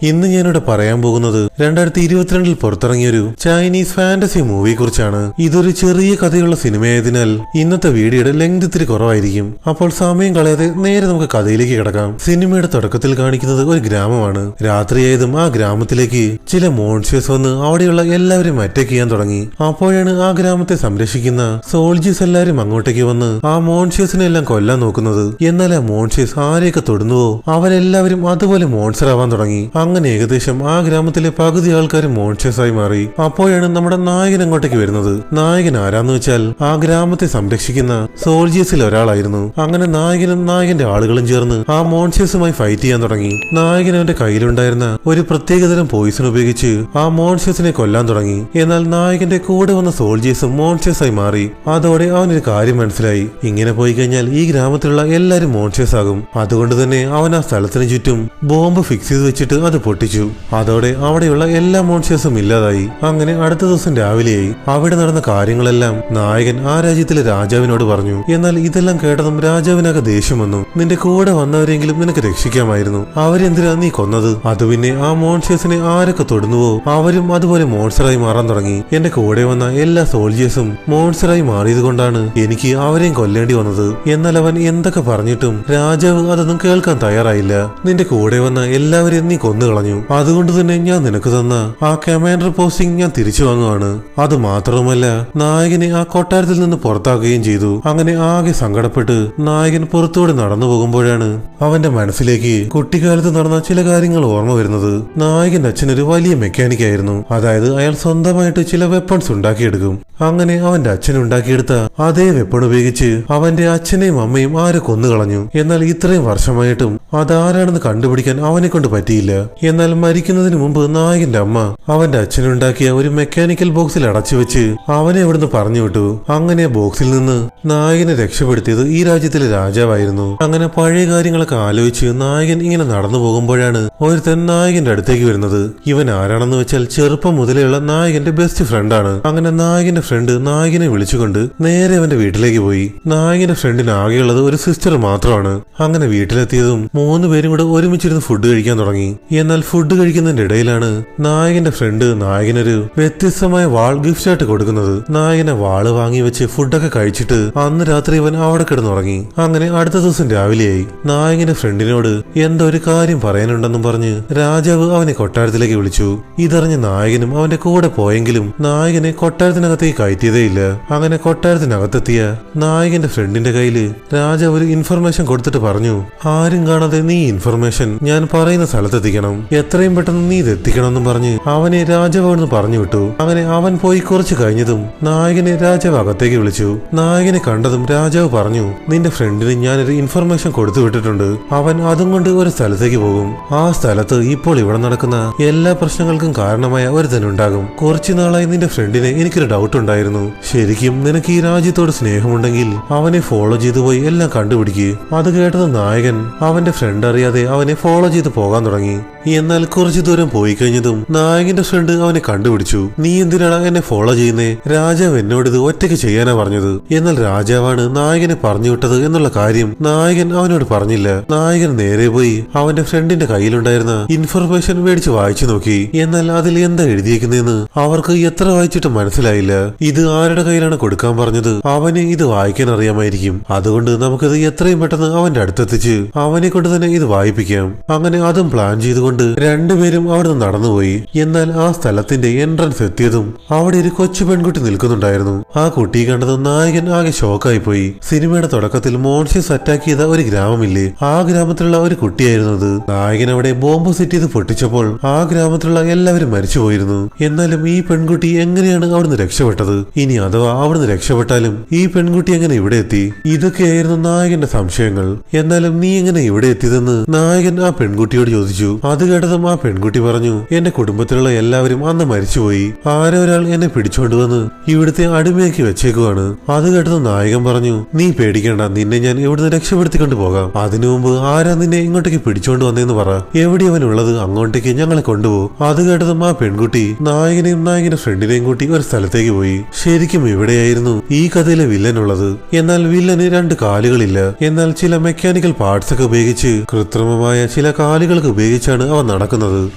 ഇന്ന് ഞാനിവിടെ പറയാൻ പോകുന്നത് 2022 പുറത്തിറങ്ങിയൊരു ചൈനീസ് ഫാന്റസി മൂവിയെ കുറിച്ചാണ്. ഇതൊരു ചെറിയ കഥയുള്ള സിനിമയായതിനാൽ ഇന്നത്തെ വീഡിയോയുടെ ലെങ്ത് ഇത്തിരി കുറവായിരിക്കും. അപ്പോൾ സമയം കളയാതെ നേരെ നമുക്ക് കഥയിലേക്ക് കിടക്കാം. സിനിമയുടെ തുടക്കത്തിൽ കാണിക്കുന്നത് ഒരു ഗ്രാമമാണ്. രാത്രിയായതും ആ ഗ്രാമത്തിലേക്ക് ചില മോൺസ്റ്റേഴ്സ് വന്ന് അവിടെയുള്ള എല്ലാവരും അറ്റാക്ക് ചെയ്യാൻ തുടങ്ങി. അപ്പോഴാണ് ആ ഗ്രാമത്തെ സംരക്ഷിക്കുന്ന സോൾജേഴ്സ് എല്ലാവരും അങ്ങോട്ടേക്ക് വന്ന് ആ മോൺസ്റ്റേഴ്സിനെ എല്ലാം കൊല്ലാൻ നോക്കുന്നത്. എന്നാൽ ആ മോൺസ്റ്റേഴ്സ് ആരെയൊക്കെ തൊടുന്നുവോ അവരെല്ലാവരും അതുപോലെ മോൺസ്റ്റർ ആവാൻ തുടങ്ങി. അങ്ങനെ ഏകദേശം ആ ഗ്രാമത്തിലെ പകുതി ആൾക്കാരും മോൺസ്റ്റേഴ്സ് ആയി മാറി. അപ്പോഴാണ് നമ്മുടെ നായകൻ അങ്ങോട്ടേക്ക് വരുന്നത്. നായകൻ ആരാന്ന് വെച്ചാൽ ആ ഗ്രാമത്തെ സംരക്ഷിക്കുന്ന സോൾജേഴ്സിൽ ഒരാളായിരുന്നു. അങ്ങനെ നായകനും നായകന്റെ ആളുകളും ചേർന്ന് ആ മോൺസ്റ്റേഴ്സുമായി ഫൈറ്റ് ചെയ്യാൻ തുടങ്ങി. നായകൻ അവന്റെ കയ്യിലുണ്ടായിരുന്ന ഒരു പ്രത്യേകതരം പോയിസൺ ഉപയോഗിച്ച് ആ മോൺസ്റ്റേഴ്സിനെ കൊല്ലാൻ തുടങ്ങി. എന്നാൽ നായകന്റെ കൂടെ വന്ന സോൾജേഴ്സും മോൺസ്റ്റേഴ്സ് ആയി മാറി. അതോടെ അവനൊരു കാര്യം മനസ്സിലായി. ഇങ്ങനെ പോയി കഴിഞ്ഞാൽ ഈ ഗ്രാമത്തിലുള്ള എല്ലാരും മോൺസ്റ്റേഴ്സ് ആകും. അതുകൊണ്ട് തന്നെ അവൻ ആ സ്ഥലത്തിന് ചുറ്റും ബോംബ് ഫിക്സ് ചെയ്ത് വെച്ചിട്ട് അത് പൊട്ടിച്ചു. അതോടെ അവിടെയുള്ള എല്ലാ മോൺസ്റ്റേഴ്സും ഇല്ലാതായി. അങ്ങനെ അടുത്ത ദിവസം രാവിലെയായി. അവിടെ നടന്ന കാര്യങ്ങളെല്ലാം നായകൻ ആ രാജ്യത്തിലെ രാജാവിനോട് പറഞ്ഞു. എന്നാൽ ഇതെല്ലാം കേട്ടതും രാജാവിനാകെ ദേഷ്യം വന്നു. നിന്റെ കൂടെ വന്നവരെങ്കിലും നിനക്ക് രക്ഷിക്കാമായിരുന്നു. അവരെന്തിനാ നീ കൊന്നത്? അത് പിന്നെ ആ മോൺസ്റ്റേഴ്സിനെ ആരൊക്കെ തൊടുന്നുവോ അവരും അതുപോലെ മോൺസ്റ്ററായി മാറാൻ തുടങ്ങി. എന്റെ കൂടെ വന്ന എല്ലാ സോൾജേഴ്സും മോൺസ്റ്ററായി മാറിയത് കൊണ്ടാണ് എനിക്ക് അവരെയും കൊല്ലേണ്ടി വന്നത്. എന്നാൽ അവൻ എന്തൊക്കെ പറഞ്ഞിട്ടും രാജാവ് അതൊന്നും കേൾക്കാൻ തയ്യാറായില്ല. നിന്റെ കൂടെ വന്ന എല്ലാവരെയും നീ കൊന്നുകളഞ്ഞു. അതുകൊണ്ട് തന്നെ ഞാൻ നിനക്ക് തന്ന ആ കമാൻഡർ പോസ്റ്റിംഗ് ഞാൻ തിരിച്ചു വാങ്ങുവാണ്. അത് മാത്രവുമല്ല നായകനെ ആ കൊട്ടാരത്തിൽ നിന്ന് പുറത്താക്കുകയും ചെയ്തു. അങ്ങനെ ആകെ സങ്കടപ്പെട്ട് നായകൻ പുറത്തൂടെ നടന്നു പോകുമ്പോഴാണ് അവന്റെ മനസ്സിലേക്ക് കുട്ടിക്കാലത്ത് നടന്ന ചില കാര്യങ്ങൾ ഓർമ്മ വരുന്നത്. നായകന്റെ അച്ഛനൊരു വലിയ മെക്കാനിക് ആയിരുന്നു. അതായത് അയാൾ സ്വന്തമായിട്ട് ചില വെപ്പൺസ് ഉണ്ടാക്കിയെടുക്കും. അങ്ങനെ അവന്റെ അച്ഛൻ ഉണ്ടാക്കിയെടുത്ത അതേ വെപ്പൺ ഉപയോഗിച്ച് അവന്റെ അച്ഛനെയും അമ്മയും ആരെ കൊന്നുകളഞ്ഞു. എന്നാൽ ഇത്രയും വർഷമായിട്ടും അതാരാണെന്ന് കണ്ടുപിടിക്കാൻ അവനെ കൊണ്ട് പറ്റിയില്ല. എന്നാൽ മരിക്കുന്നതിന് മുമ്പ് നായകന്റെ അമ്മ അവന്റെ അച്ഛനുണ്ടാക്കിയ ഒരു മെക്കാനിക്കൽ ബോക്സിൽ അടച്ചു വെച്ച് അവനെ ഇവിടുന്ന് പറഞ്ഞു വിട്ടു. അങ്ങനെ ബോക്സിൽ നിന്ന് നായകനെ രക്ഷപ്പെടുത്തിയത് ഈ രാജ്യത്തിലെ രാജാവായിരുന്നു. അങ്ങനെ പഴയ കാര്യങ്ങളൊക്കെ ആലോചിച്ച് നായകൻ ഇങ്ങനെ നടന്നു പോകുമ്പോഴാണ് ഒരുത്തൻ നായകന്റെ അടുത്തേക്ക് വരുന്നത്. ഇവൻ ആരാണെന്ന് വെച്ചാൽ ചെറുപ്പം മുതലെയുള്ള നായകന്റെ ബെസ്റ്റ് ഫ്രണ്ടാണ്. അങ്ങനെ നായകന്റെ ഫ്രണ്ട് നായകനെ വിളിച്ചുകൊണ്ട് നേരെ അവന്റെ വീട്ടിലേക്ക് പോയി. നായകന്റെ ഫ്രണ്ടിന് ആകെയുള്ളത് ഒരു സിസ്റ്റർ മാത്രമാണ്. അങ്ങനെ വീട്ടിലെത്തിയതും 3 പേരും കൂടെ ഒരുമിച്ചിരുന്ന് ഫുഡ് കഴിക്കാൻ തുടങ്ങി. എന്നാൽ ഫുഡ് കഴിക്കുന്നതിന്റെ ഇടയിലാണ് നായകന്റെ ഫ്രണ്ട് നായകനൊരു വ്യത്യസ്തമായ വാൾ ഗിഫ്റ്റ് ആയിട്ട് കൊടുക്കുന്നത്. നായകനെ വാള് വാങ്ങി വെച്ച് ഫുഡൊക്കെ കഴിച്ചിട്ട് അന്ന് രാത്രി ഇവൻ അവിടെ കിടന്നുറങ്ങി. അങ്ങനെ അടുത്ത ദിവസം രാവിലെയായി. നായകന്റെ ഫ്രണ്ടിനോട് എന്തോ ഒരു കാര്യം പറയാനുണ്ടെന്നും പറഞ്ഞ് രാജാവ് അവനെ കൊട്ടാരത്തിലേക്ക് വിളിച്ചു. ഇതറിഞ്ഞ നായകനും അവന്റെ കൂടെ പോയെങ്കിലും നായകനെ കൊട്ടാരത്തിനകത്തേക്ക് കയറ്റിയതേയില്ല. അങ്ങനെ കൊട്ടാരത്തിനകത്തെത്തിയ നായകന്റെ ഫ്രണ്ടിന്റെ കയ്യില് രാജാവ് ഒരു ഇൻഫർമേഷൻ കൊടുത്തിട്ട് പറഞ്ഞു, ആരും കാണാതെ നീ ഇൻഫർമേഷൻ ഞാൻ പറയുന്ന സ്ഥലത്തെത്തിക്കണം, എത്രയും പെട്ടെന്ന് നീ ഇതെത്തിക്കണം എന്നും പറഞ്ഞ് അവനെ രാജാവ് അവിടുന്ന് പറഞ്ഞു വിട്ടു. അങ്ങനെ അവൻ പോയി കുറച്ച് കഴിഞ്ഞതും നായകനെ രാജാവ് അകത്തേക്ക് വിളിച്ചു. നായകനെ കണ്ടതും രാജാവ് പറഞ്ഞു, നിന്റെ ഫ്രണ്ടിന് ഞാനൊരു ഇൻഫർമേഷൻ കൊടുത്തു വിട്ടിട്ടുണ്ട്. അവൻ അതും കൊണ്ട് ഒരു സ്ഥലത്തേക്ക് പോകും. ആ സ്ഥലത്ത് ഇപ്പോൾ ഇവിടെ നടക്കുന്ന എല്ലാ പ്രശ്നങ്ങൾക്കും കാരണമായ ഒരുത്തനുണ്ടാകും. കുറച്ചു നാളായി നിന്റെ ഫ്രണ്ടിനെ എനിക്കൊരു ഡൗട്ട് ഉണ്ടായിരുന്നു. ശരിക്കും നിനക്ക് ഈ രാജ്യത്തോട് സ്നേഹമുണ്ടെങ്കിൽ അവനെ ഫോളോ ചെയ്തു പോയി എല്ലാം കണ്ടുപിടിക്കുക. അത് കേട്ടത് നായകൻ അവന്റെ ഫ്രണ്ട് അറിയാതെ അവനെ ഫോളോ ചെയ്ത് പോകാൻ തുടങ്ങി. എന്നാൽ കുറച്ചു ദൂരം പോയി കഴിഞ്ഞതും നായകന്റെ ഫ്രണ്ട് അവനെ കണ്ടുപിടിച്ചു. നീ എന്തിനാണ് എന്നെ ഫോളോ ചെയ്യുന്നേ? രാജാവ് എന്നോട് ഇത് ഒറ്റയ്ക്ക് ചെയ്യാനാ പറഞ്ഞത്. എന്നാൽ രാജാവാണ് നായകനെ പറഞ്ഞു വിട്ടത് എന്നുള്ള കാര്യം നായകൻ അവനോട് പറഞ്ഞില്ല. നായകൻ നേരെ പോയി അവന്റെ ഫ്രണ്ടിന്റെ കയ്യിലുണ്ടായിരുന്ന ഇൻഫർമേഷൻ മേടിച്ച് വായിച്ചു നോക്കി. എന്നാൽ അതിൽ എന്താ എഴുതിയേക്കുന്നതെന്ന് അവർക്ക് എത്ര വായിച്ചിട്ട് മനസ്സിലായില്ല. ഇത് ആരുടെ കയ്യിലാണ് കൊടുക്കാൻ പറഞ്ഞത്? അവന് ഇത് വായിക്കാൻ അറിയാമായിരിക്കും. അതുകൊണ്ട് നമുക്കിത് എത്രയും പെട്ടെന്ന് അവന്റെ അടുത്തെത്തിച്ച് അവനെ കൊണ്ട് തന്നെ ഇത് വായിപ്പിക്കാം. അങ്ങനെ അതും പ്ലാൻ ചെയ്തുകൊണ്ട് രണ്ടുപേരും അവിടെ നിന്ന് നടന്നുപോയി. എന്നാൽ ആ സ്ഥലത്തിന്റെ എൻട്രൻസ് എത്തിയതും അവിടെ ഒരു കൊച്ചു പെൺകുട്ടി നിൽക്കുന്നുണ്ടായിരുന്നു. ആ കുട്ടിയെ കണ്ടതും നായകൻ ആകെ ഷോക്കായി പോയി. സിനിമയുടെ തുടക്കത്തിൽ മോൺസ്റ്റേഴ്സ് അറ്റാക്ക് ചെയ്ത ഒരു ഗ്രാമമില്ലേ, ആ ഗ്രാമത്തിലുള്ള ഒരു കുട്ടിയായിരുന്നു അത്. നായകൻ അവിടെ ബോംബ് സെറ്റ് ചെയ്ത് പൊട്ടിച്ചപ്പോൾ ആ ഗ്രാമത്തിലുള്ള എല്ലാവരും മരിച്ചുപോയിരുന്നു. എന്നാലും ഈ പെൺകുട്ടി എങ്ങനെയാണ് അവിടുന്ന് രക്ഷപ്പെട്ടത്? ഇനി അഥവാ അവിടുന്ന് രക്ഷപ്പെട്ടാലും ഈ പെൺകുട്ടി എങ്ങനെ ഇവിടെ എത്തി? ഇതൊക്കെയായിരുന്നു നായകന്റെ സംശയങ്ങൾ. എന്നാലും നീ എങ്ങനെ ഇവിടെ എത്തിയതെന്ന് നായകൻ ആ പെൺകുട്ടിയോട് ചോദിച്ചു. അത് കേട്ടതും ആ പെൺകുട്ടി പറഞ്ഞു, എന്റെ കുടുംബത്തിലുള്ള എല്ലാവരും അന്ന് മരിച്ചുപോയി. ആരോ ഒരാൾ എന്നെ പിടിച്ചോണ്ടുവന്ന് ഇവിടുത്തെ അടിമയാക്കി വെച്ചേക്കുവാണ്. അത് കേട്ടതും നായകൻ പറഞ്ഞു, നീ പേടിക്കണ്ട, നിന്നെ ഞാൻ ഇവിടുന്ന് രക്ഷപ്പെടുത്തിക്കൊണ്ട് പോകാം. അതിനു മുമ്പ് ആരാ നിന്നെ ഇങ്ങോട്ടേക്ക് പിടിച്ചോണ്ട് വന്നേന്ന് പറ. എവിടെ അവനുള്ളത് അങ്ങോട്ടേക്ക് ഞങ്ങളെ കൊണ്ടുപോകും. അത് കേട്ടതും ആ പെൺകുട്ടി നായകനെയും നായകന്റെ ഫ്രണ്ടിനെയും കൂട്ടി ഒരു സ്ഥലത്തേക്ക് പോയി. ശരിക്കും ഇവിടെയായിരുന്നു ഈ കഥയിലെ വില്ലൻ ഉള്ളത്. എന്നാൽ വില്ലന് 2 കാലുകളില്ല. എന്നാൽ ചില മെക്കാനിക്കൽ പാർട്സ് ഒക്കെ ഉപയോഗിച്ച് കൃത്രിമമായ ചില കാലുകൾക്ക് ഉപയോഗിച്ചാണ് അവൻ നടക്കുന്നത്.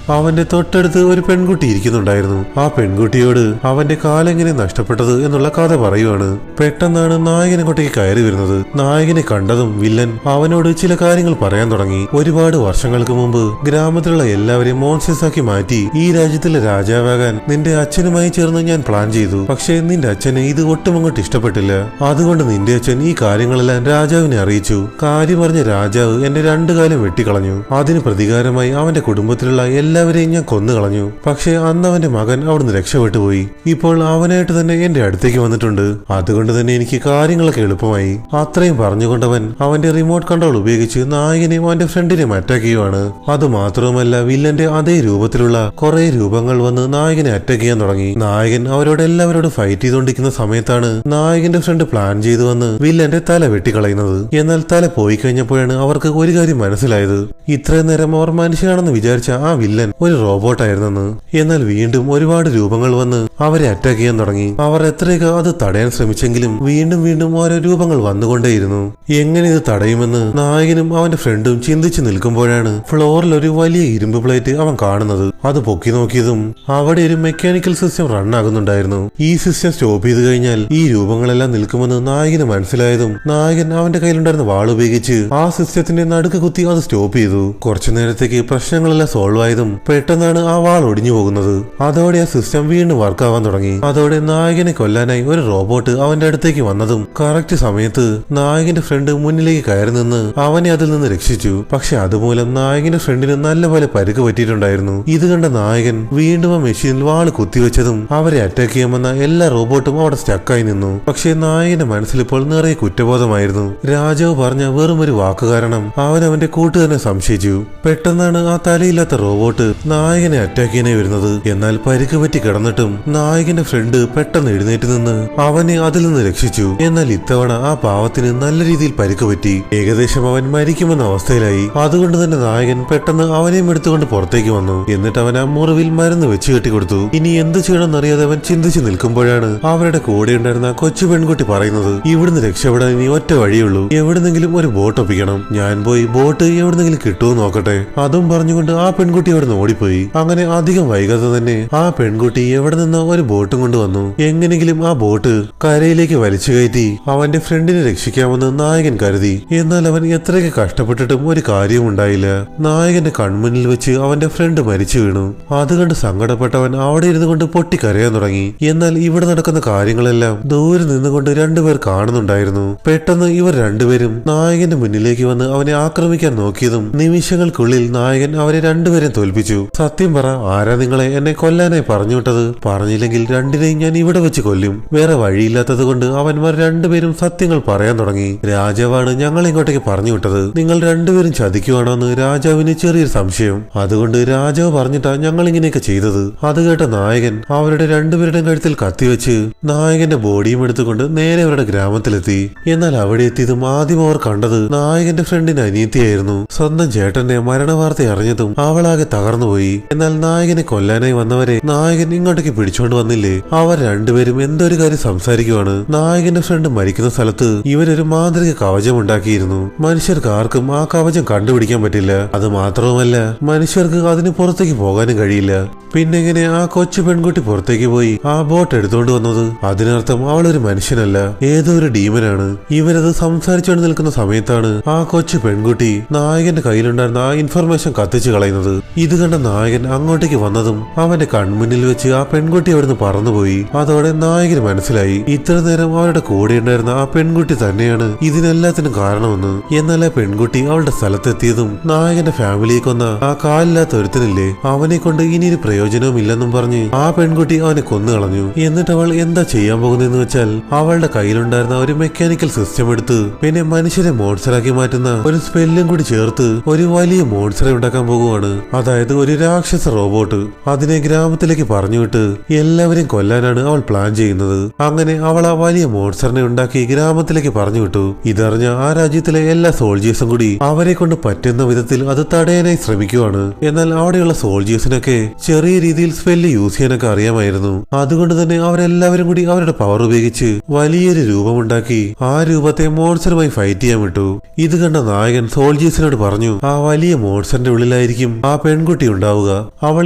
അവന്റെ തൊട്ടടുത്ത് ഒരു പെൺകുട്ടി ഇരിക്കുന്നുണ്ടായിരുന്നു. ആ പെൺകുട്ടിയോട് അവന്റെ കാലെങ്ങനെ നഷ്ടപ്പെട്ടത് എന്നുള്ള കഥ പറയുവാണ്. പെട്ടെന്നാണ് നായകൻ അങ്ങോട്ടേക്ക് കയറി വരുന്നത്. നായകനെ കണ്ടതും വില്ലൻ അവനോട് ചില കാര്യങ്ങൾ പറയാൻ തുടങ്ങി. ഒരുപാട് വർഷങ്ങൾക്ക് മുമ്പ് ഗ്രാമത്തിലുള്ള എല്ലാവരെയും മോൺസ്റ്റേഴ്സ് ആക്കി മാറ്റി ഈ രാജ്യത്തിലെ രാജാവാകാൻ നിന്റെ അച്ഛനുമായി ചേർന്ന് ഞാൻ പ്ലാൻ ചെയ്തു. പക്ഷേ നിന്റെ അച്ഛന് ഇത് ഒട്ടും അങ്ങോട്ട് ഇഷ്ടപ്പെട്ടില്ല. അതുകൊണ്ട് നിന്റെ അച്ഛൻ ഈ കാര്യങ്ങളെല്ലാം രാജാവിനെ അറിയിച്ചു. കാര്യം പറഞ്ഞ രാജാവ് എന്റെ രണ്ടു കാലം വെട്ടിക്കളഞ്ഞു. അതിന് പ്രതികാരമായി അവന്റെ കുടുംബത്തിലുള്ള എല്ലാവരെയും ഞാൻ കൊന്നുകളഞ്ഞു. പക്ഷേ അന്ന് അവന്റെ മകൻ അവിടുന്ന് രക്ഷപ്പെട്ടുപോയി. ഇപ്പോൾ അവനായിട്ട് തന്നെ എന്റെ അടുത്തേക്ക് വന്നിട്ടുണ്ട്. അതുകൊണ്ട് തന്നെ എനിക്ക് കാര്യങ്ങളൊക്കെ എളുപ്പമായി. അത്രയും പറഞ്ഞുകൊണ്ടവൻ അവന്റെ റിമോട്ട് കൺട്രോൾ ഉപയോഗിച്ച് നായകനെയും അവന്റെ ഫ്രണ്ടിനെയും അറ്റാക്ക് ചെയ്യുവാണ്. അത് മാത്രവുമല്ല വില്ലന്റെ അതേ രൂപത്തിലുള്ള കുറെ രൂപങ്ങൾ വന്ന് നായകനെ അറ്റാക്ക് ചെയ്യാൻ തുടങ്ങി. നായകൻ അവരോട് എല്ലാവരോടും ഫൈറ്റ് ചെയ്തുകൊണ്ടിരിക്കുന്ന സമയത്താണ് നായകന്റെ ഫ്രണ്ട് പ്ലാൻ ചെയ്തു വന്ന് വില്ലന്റെ തല വെട്ടിക്കളയുന്നത്. എന്നാൽ തല പോയി കഴിഞ്ഞപ്പോഴാണ് അവർക്ക് ഒരു കാര്യം മനസ്സിലായത്. ഇത്രയും നേരം അവർ മനുഷ്യനാണെന്ന് വിചാരിച്ച ആ വില്ലൻ ഒരു റോബോട്ടായിരുന്നെന്ന്. എന്നാൽ വീണ്ടും ഒരുപാട് രൂപങ്ങൾ വന്ന് അവരെ അറ്റാക്ക് ചെയ്യാൻ തുടങ്ങി. അവർ എത്രയൊക്കെ അത് തടയാൻ ശ്രമിച്ചെങ്കിലും വീണ്ടും വീണ്ടും ഓരോ രൂപങ്ങൾ വന്നുകൊണ്ടേയിരുന്നു. എങ്ങനെ ഇത് തടയുമെന്ന് നായകനും അവന്റെ ഫ്രണ്ടും ചിന്തിച്ചു നിൽക്കുമ്പോഴാണ് ഫ്ലോറിൽ ഒരു വലിയ ഇരുമ്പ് പ്ലേറ്റ് അവൻ കാണുന്നത്. അത് പൊക്കി നോക്കിയതും അവിടെ ഒരു മെക്കാനിക്കൽ സിസ്റ്റം റൺ ആകുന്നുണ്ടായിരുന്നു. ഈ സിസ്റ്റം സ്റ്റോപ്പ് ചെയ്ത് കഴിഞ്ഞാൽ ഈ രൂപങ്ങളെല്ലാം നിൽക്കുമെന്ന് നായകന് മനസ്സിലായതും നായകൻ അവന്റെ കയ്യിലുണ്ടായിരുന്ന വാൾ ഉപയോഗിച്ച് ആ സിസ്റ്റത്തിന്റെ നടുക്ക് കുത്തി അത് സ്റ്റോപ്പ് ചെയ്തു. കുറച്ചു നേരത്തേക്ക് പ്രശ്നങ്ങളെല്ലാം സോൾവ് ആയതും പെട്ടെന്നാണ് ആ വാൾ ഒടിഞ്ഞു പോകുന്നത്. അതോടെ ആ സിസ്റ്റം വീണ്ടും വർക്ക് ആവാൻ തുടങ്ങി. അതോടെ നായകനെ കൊല്ലാനായി ഒരു റോബോട്ട് അവന്റെ അടുത്തേക്ക് വന്നതും കറക്റ്റ് സമയത്ത് നായകന്റെ ഫ്രണ്ട് മുന്നിലേക്ക് കയറി നിന്ന് അവനെ അതിൽ നിന്ന് രക്ഷിച്ചു. പക്ഷെ അതുമൂലം നായകന്റെ ഫ്രണ്ടിന് നല്ലപോലെ പരിക്ക് പറ്റിയിട്ടുണ്ടായിരുന്നു. ഇത് കണ്ട നായകൻ വീണ്ടും ആ മെഷീനിൽ വാള് കുത്തിവെച്ചതും അവരെ അറ്റാക്ക് ചെയ്യാമെന്ന എല്ലാ റോബോട്ടും അവിടെ സ്റ്റക്കായി നിന്നു. പക്ഷെ നായകന്റെ മനസ്സിലിപ്പോൾ നിറയെ കുറ്റബോധമായിരുന്നു. രാജാവ് പറഞ്ഞ വെറും ഒരു വാക്ക് കാരണം അവൻ അവന്റെ കൂട്ടുകാരനെ സംശയിച്ചു. പെട്ടെന്നാണ് ആ തലയില്ലാത്ത റോബോട്ട് നായകനെ അറ്റാക്ക് ചെയ്യാനായി വരുന്നത്. എന്നാൽ പരിക്ക് പറ്റി കിടന്നിട്ടും നായകന്റെ ഫ്രണ്ട് പെട്ടെന്ന് എഴുന്നേറ്റ് നിന്ന് അവനെ അതിൽ നിന്ന് രക്ഷിച്ചു. എന്നാൽ ഇത്തവണ ആ പാവത്തിന് നല്ല രീതിയിൽ പരിക്ക് പറ്റി. ഏകദേശം അവൻ മരിക്കുമെന്ന അവസ്ഥയിലായി. അതുകൊണ്ട് തന്നെ നായകൻ പെട്ടെന്ന് അവനെയും എടുത്തുകൊണ്ട് പുറത്തേക്ക് വന്നു. എന്നിട്ട് അവൻ ആ മുറിവിൽ മരുന്ന് വെച്ച് കെട്ടിക്കൊടുത്തു. ഇനി എന്ത് ചെയ്യണമെന്നറിയാതെ അവൻ ചിന്തിച്ചു നിൽക്കുമ്പോഴാണ് അവരുടെ കൂടെ ഉണ്ടായിരുന്ന കൊച്ചു പെൺകുട്ടി പറയുന്നത്, ഇവിടുന്ന് രക്ഷപ്പെടാൻ ഇനി ഒറ്റ വഴിയുള്ളൂ. എവിടുന്നെങ്കിലും ഒരു ബോട്ട് ഒപ്പിക്കണം. ഞാൻ പോയി ബോട്ട് എവിടുന്നെങ്കിലും കിട്ടുമോ നോക്കട്ടെ. അതും പറഞ്ഞുകൊണ്ട് ആ പെൺകുട്ടി അവിടുന്ന് ഓടിപ്പോയി. അങ്ങനെ അധികം വൈകാതെ തന്നെ ആ പെൺകുട്ടി എവിടെ നിന്നോ ഒരു ബോട്ടും കൊണ്ടുവന്നു. എങ്ങനെങ്കിലും ആ ബോട്ട് കരയിലേക്ക് വലിച്ചു കയറ്റി അവന്റെ ഫ്രണ്ടിനെ രക്ഷിക്കാമെന്ന് നായകൻ കരുതി. എന്നാൽ അവൻ എത്രയൊക്കെ കഷ്ടപ്പെട്ടിട്ടും ഒരു കാര്യവും ഉണ്ടായില്ല. നായകന്റെ കൺമുന്നിൽ വെച്ച് അവന്റെ ഫ്രണ്ട് മരിച്ചു വീണു. അത് കണ്ട് സങ്കടപ്പെട്ടവൻ അവിടെ ഇരുന്നു കൊണ്ട് പൊട്ടിക്കരയാൻ തുടങ്ങി. എന്നാൽ ഇവിടെ നടക്കുന്ന കാര്യങ്ങളെല്ലാം ദൂരെ നിന്നുകൊണ്ട് രണ്ടുപേർ കാണുന്നുണ്ടായിരുന്നു. പെട്ടെന്ന് ഇവർ രണ്ടുപേരും നായകന്റെ മുന്നിലേക്ക് വന്ന് അവനെ ആക്രമിക്കാൻ നോക്കിയതും നിമിഷങ്ങൾക്കുള്ളിൽ നായകൻ അവരെ രണ്ടുപേരെയും തോൽപ്പിച്ചു. സത്യം പറ, ആരാ നിങ്ങളെ എന്നെ കൊല്ലാനായി പറഞ്ഞു വിട്ടത്? പറഞ്ഞില്ലെങ്കിൽ രണ്ടിനെയും ഞാൻ ഇവിടെ വെച്ച് കൊല്ലും. വേറെ വഴിയില്ലാത്തത് കൊണ്ട് അവന്മാർ രണ്ടുപേരും സത്യങ്ങൾ പറയാൻ തുടങ്ങി. രാജാവാണ് ഞങ്ങൾ ഇങ്ങോട്ടേക്ക് പറഞ്ഞു വിട്ടത്. നിങ്ങൾ രണ്ടുപേരും ചതിക്കുവാണോ എന്ന് രാജാവിന് ചെറിയൊരു സംശയം. അതുകൊണ്ട് രാജാവ് പറഞ്ഞിട്ടാ ഞങ്ങൾ ഇങ്ങനെയൊക്കെ ചെയ്തത്. അത് കേട്ട നായകൻ അവരുടെ രണ്ടുപേരുടെയും കഴുത്തിൽ കത്തിവെച്ച് നായകന്റെ ബോഡിയും എടുത്തുകൊണ്ട് നേരെ അവരുടെ ഗ്രാമത്തിലെത്തി. എന്നാൽ അവിടെ എത്തിയതും ആദ്യം അവർ കണ്ടത് നായകന്റെ ഫ്രണ്ടിന്റെ അനിയത്തിയായിരുന്നു. സ്വന്തം ചേട്ടന്റെ മരണവാർത്ത അറിഞ്ഞതും അവളാകെ തകർന്നുപോയി. എന്നാൽ നായകനെ കൊല്ലാനായി വന്നവരെ നായകൻ ഇങ്ങോട്ടേക്ക് പിടിച്ചോണ്ട് വന്നില്ലേ? അവർ രണ്ടുപേരും എന്തോ ഒരു കാര്യം സംസാരിക്കുവാണ്. നായകന്റെ ഫ്രണ്ട് മരിക്കുന്ന സ്ഥലത്ത് ഇവരൊരു മാന്ത്രിക കവചം ഉണ്ടാക്കിയിരുന്നു. മനുഷ്യർക്ക് ആർക്കും ആ കവചം കണ്ടുപിടിക്കാൻ പറ്റില്ല. അത് മാത്രവുമല്ല മനുഷ്യർക്ക് അതിന് പുറത്തേക്ക് പോകാനും കഴിയില്ല. പിന്നെങ്ങനെ ആ കൊച്ചു പെൺകുട്ടി പുറത്തേക്ക് പോയി ആ ബോട്ട് എടുത്തോണ്ട് വന്നത്? അതിനർത്ഥം അവളൊരു മനുഷ്യനല്ല, ഏതോ ഒരു ഡീമനാണ്. ഇവരത് സംസാരിച്ചുകൊണ്ട് നിൽക്കുന്ന സമയത്താണ് ആ കൊച്ചു പെൺകുട്ടി നായകന്റെ കയ്യിലുണ്ടായിരുന്ന ആ ഇൻഫർമേഷൻ കത്തിച്ചു കളയുന്നത്. ഇത് കണ്ട നായകൻ അങ്ങോട്ടേക്ക് വന്നതും അവന്റെ കൺമുന്നിൽ വെച്ച് ആ പെൺകുട്ടി അവിടുന്ന് പറന്നുപോയി. അതോടെ നായകന് മനസ്സിലായി ഇത്ര നേരം അവരുടെ കൂടെ ഉണ്ടായിരുന്ന ആ പെൺകുട്ടി തന്നെയാണ് ഇതിനെല്ലാത്തിനും കാരണമെന്ന്. എന്നാൽ ആ പെൺകുട്ടി അവളുടെ സ്ഥലത്തെത്തിയതും നായകന്റെ ഫാമിലിയെ കൊന്ന ആ കാലില്ലാത്ത ഒരുത്തനില്ലേ, അവനെ കൊണ്ട് ഇനിയൊരു പ്രയോജനവും ഇല്ലെന്നും പറഞ്ഞ് ആ പെൺകുട്ടി അവനെ കൊന്നുകളഞ്ഞു. എന്നിട്ട് അവൾ എന്താ ചെയ്യാൻ പോകുന്നതെന്ന് വെച്ചാൽ അവളുടെ കയ്യിലുണ്ടായിരുന്ന ഒരു മെക്കാനിക്കൽ സിസ്റ്റം എടുത്ത് പിന്നെ മനുഷ്യരെ മോൺസ്റ്ററാക്കി മാറ്റുന്ന ഒരു സ്പെല്ലും കൂടി ചേർത്ത് ഒരു വലിയ മോൺസ്റ്ററെ ഉണ്ടാക്കാൻ പോകുവാണ്. അതായത് ഒരു രാക്ഷസ റോബോട്ട്. അതിനെ ഗ്രാമത്തിലേക്ക് പറഞ്ഞുവിട്ട് എല്ലാവരെയും കൊല്ലാനാണ് അവൾ പ്ലാൻ ചെയ്യുന്നത്. അങ്ങനെ അവൾ ആ വലിയ മോൺസ്റ്ററിനെ ഉണ്ടാക്കി ഗ്രാമത്തിലേക്ക് പറഞ്ഞുവിട്ടു. ഇതറിഞ്ഞ ആ രാജ്യത്തിലെ എല്ലാ സോൾജേഴ്സും കൂടി അവരെ കൊണ്ട് പറ്റുന്ന വിധത്തിൽ അത് തടയാനായി ശ്രമിക്കുവാണ്. എന്നാൽ അവിടെയുള്ള സോൾജേഴ്സിനൊക്കെ ചെറിയ രീതിയിൽ സ്പെല്ല് യൂസ് ചെയ്യാനൊക്കെ അറിയാമായിരുന്നു. അതുകൊണ്ട് തന്നെ അവരെല്ലാവരും കൂടി അവരുടെ പവർ ഉപയോഗിച്ച് വലിയൊരു രൂപമുണ്ടാക്കി ആ രൂപത്തെ മോൺസ്റ്ററുമായി ഫൈറ്റ് ചെയ്യാൻ വിട്ടു. ഇത് കണ്ട നായകൻ സോൾജേഴ്സിനോട് പറഞ്ഞു, ആ വലിയ മോൺസ്റ്ററിന്റെ ഉള്ളിലായി ജീവിതത്തിലായിരിക്കും ആ പെൺകുട്ടി ഉണ്ടാവുക. അവൾ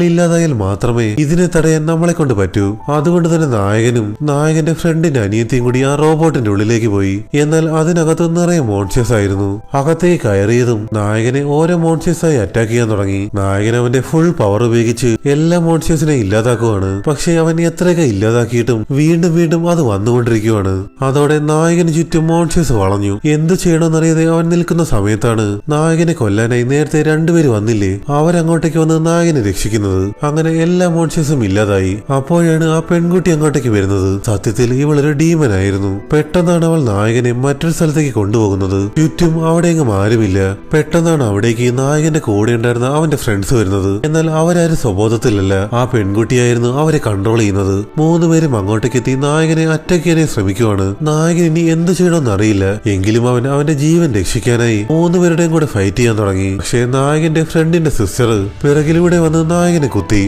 ഇല്ലാതായാൽ മാത്രമേ ഇതിനെ തടയാൻ നമ്മളെ കൊണ്ട് പറ്റൂ. അതുകൊണ്ട് തന്നെ നായകനും നായകന്റെ ഫ്രണ്ടിന്റെ അനിയത്തിയും കൂടി ആ റോബോട്ടിന്റെ ഉള്ളിലേക്ക് പോയി. എന്നാൽ അതിനകത്ത് നിറയെ മോൺസ്റ്റേഴ്സ് ആയിരുന്നു. അകത്തേക്ക് കയറിയതും നായകനെ ഓരോ മോൺസ്റ്റേഴ്സായി അറ്റാക്ക് ചെയ്യാൻ തുടങ്ങി. നായകൻ അവന്റെ ഫുൾ പവർ ഉപയോഗിച്ച് എല്ലാ മോൺസ്റ്റേഴ്സിനെ ഇല്ലാതാക്കുവാണ്. പക്ഷെ അവൻ എത്രയൊക്കെ ഇല്ലാതാക്കിയിട്ടും വീണ്ടും വീണ്ടും അത് വന്നുകൊണ്ടിരിക്കുവാണ്. അതോടെ നായകന് ചുറ്റും മോൺസ്റ്റേഴ്സ് വളഞ്ഞു. എന്ത് ചെയ്യണമെന്നറിയാതെ അവൻ നിൽക്കുന്ന സമയത്താണ് നായകനെ കൊല്ലാനായി നേരത്തെ രണ്ടുപേര് വന്നില്ലേ, അവരങ്ങോട്ടേക്ക് വന്ന് നായകനെ രക്ഷിക്കുന്നത്. അങ്ങനെ എല്ലാ മോൺസ്റ്റേഴ്സും ഇല്ലാതായി. അപ്പോഴാണ് ആ പെൺകുട്ടി അങ്ങോട്ടേക്ക് വരുന്നത്. സത്യത്തിൽ ഇവളൊരു ഡീമൻ ആയിരുന്നു. പെട്ടെന്നാണ് അവൾ നായകനെ മറ്റൊരു സ്ഥലത്തേക്ക് കൊണ്ടുപോകുന്നത്. ചുറ്റും അവിടെയെങ്ങും ആരുമില്ല. പെട്ടെന്നാണ് അവിടേക്ക് നായകന്റെ കൂടെ ഉണ്ടായിരുന്ന അവന്റെ ഫ്രണ്ട്സ് വരുന്നത്. എന്നാൽ അവരാരും സ്വബോധത്തിലല്ല. ആ പെൺകുട്ടിയായിരുന്നു അവരെ കൺട്രോൾ ചെയ്യുന്നത്. മൂന്നുപേരും അങ്ങോട്ടേക്ക് എത്തി നായകനെ അറ്റാക്ക് ചെയ്യാനായി ശ്രമിക്കുവാണ്. നായകൻ ഇനി എന്ത് ചെയ്യണമെന്ന് അറിയില്ല. എങ്കിലും അവൻ അവന്റെ ജീവൻ രക്ഷിക്കാനായി മൂന്നുപേരുടെയും കൂടെ ഫൈറ്റ് ചെയ്യാൻ തുടങ്ങി. പക്ഷേ നായകന്റെ ഫ്രണ്ടിന്റെ സിസ്റ്റർ പിറകിലൂടെ വന്ന് നായകനെ കുത്തി.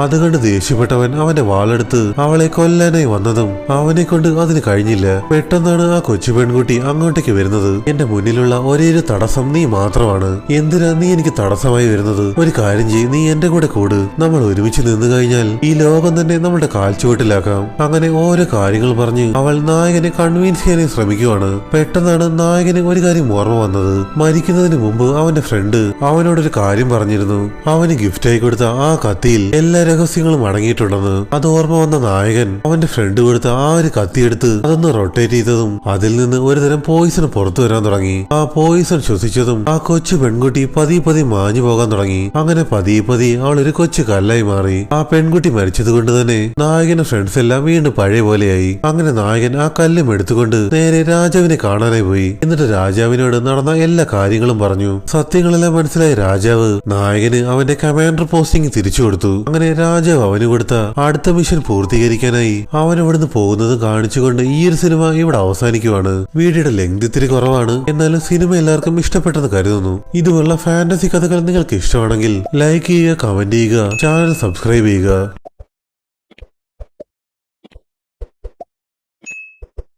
അത് കണ്ട് ദേഷ്യപ്പെട്ടവൻ അവന്റെ വാളെടുത്ത് അവളെ കൊല്ലാനായി വന്നതും അവനെ കൊണ്ട് അതിന് കഴിഞ്ഞില്ല. പെട്ടെന്നാണ് ആ കൊച്ചു പെൺകുട്ടി അങ്ങോട്ടേക്ക് വരുന്നത്. എന്റെ മുന്നിലുള്ള ഒരേയൊരു തടസ്സം നീ മാത്രമാണ്. എന്തിനാ നീ എനിക്ക് തടസ്സമായി വരുന്നത്? ഒരു കാര്യം ചെയ്യ്, നീ എന്റെ കൂടെ കൂട്. നമ്മൾ ഒരുമിച്ച് നിന്നു കഴിഞ്ഞാൽ ഈ ലോകം തന്നെ നമ്മുടെ കാൽച്ചുവട്ടിലാക്കാം. അങ്ങനെ ഓരോ കാര്യങ്ങൾ പറഞ്ഞ് അവൾ നായകനെ കൺവിൻസ് ചെയ്യാനായി ശ്രമിക്കുവാണ്. പെട്ടെന്നാണ് നായകന് ഒരു കാര്യം ഓർമ്മ വന്നത്. മരിക്കുന്നതിന് മുമ്പ് അവന്റെ ഫ്രണ്ട് അവനോടൊരു കാര്യം പറഞ്ഞിരുന്നു. അവന് ഗിഫ്റ്റായി കൊടുത്ത ആ കത്തിയിൽ എല്ലാ രഹസ്യങ്ങളും അടങ്ങിയിട്ടുണ്ടെന്ന്. അത് ഓർമ്മ വന്ന നായകൻ അവന്റെ ഫ്രണ്ട് കൊടുത്ത ആ ഒരു കത്തിയെടുത്ത് അതൊന്ന് റൊട്ടേറ്റ് ചെയ്തതും അതിൽ നിന്ന് ഒരുതരം പോയിസൺ പുറത്തു വരാൻ തുടങ്ങി. ആ പോയിസൺ ശ്വസിച്ചതും ആ കൊച്ചു പെൺകുട്ടി പതിയെ മാഞ്ഞു പോകാൻ തുടങ്ങി. അങ്ങനെ പതിയെ അവൾ ഒരു കൊച്ചു കല്ലായി മാറി. ആ പെൺകുട്ടി മരിച്ചത് കൊണ്ട് തന്നെ നായകന്റെ ഫ്രണ്ട്സ് എല്ലാം വീണ്ടും പഴയ പോലെയായി. അങ്ങനെ നായകൻ ആ കല്ലും എടുത്തുകൊണ്ട് നേരെ രാജാവിനെ കാണാനായി പോയി. എന്നിട്ട് രാജാവിനോട് നടന്ന എല്ലാ കാര്യങ്ങളും പറഞ്ഞു. സത്യങ്ങളെല്ലാം മനസ്സിലായ രാജാവ് നായകന് അവന്റെ കമാൻഡർ പോസ്റ്റിംഗ് തിരിച്ചു കൊടുത്തു. അങ്ങനെ രാജാവ് അവന് കൊടുത്ത അടുത്ത മിഷൻ പൂർത്തീകരിക്കാനായി അവൻ ഇവിടുന്ന് പോകുന്നത് കാണിച്ചുകൊണ്ട് ഈ ഒരു സിനിമ ഇവിടെ അവസാനിക്കുവാണ്. വീഡിയോയുടെ ലെങ്ത് ഇത്തിരി കുറവാണ്, എന്നാലും സിനിമ എല്ലാവർക്കും ഇഷ്ടപ്പെട്ടെന്ന് കരുതുന്നു. ഇതുപോലുള്ള ഫാന്റസി കഥകൾ നിങ്ങൾക്ക് ഇഷ്ടമാണെങ്കിൽ ലൈക്ക് ചെയ്യുക, കമന്റ് ചെയ്യുക, ചാനൽ സബ്സ്ക്രൈബ് ചെയ്യുക.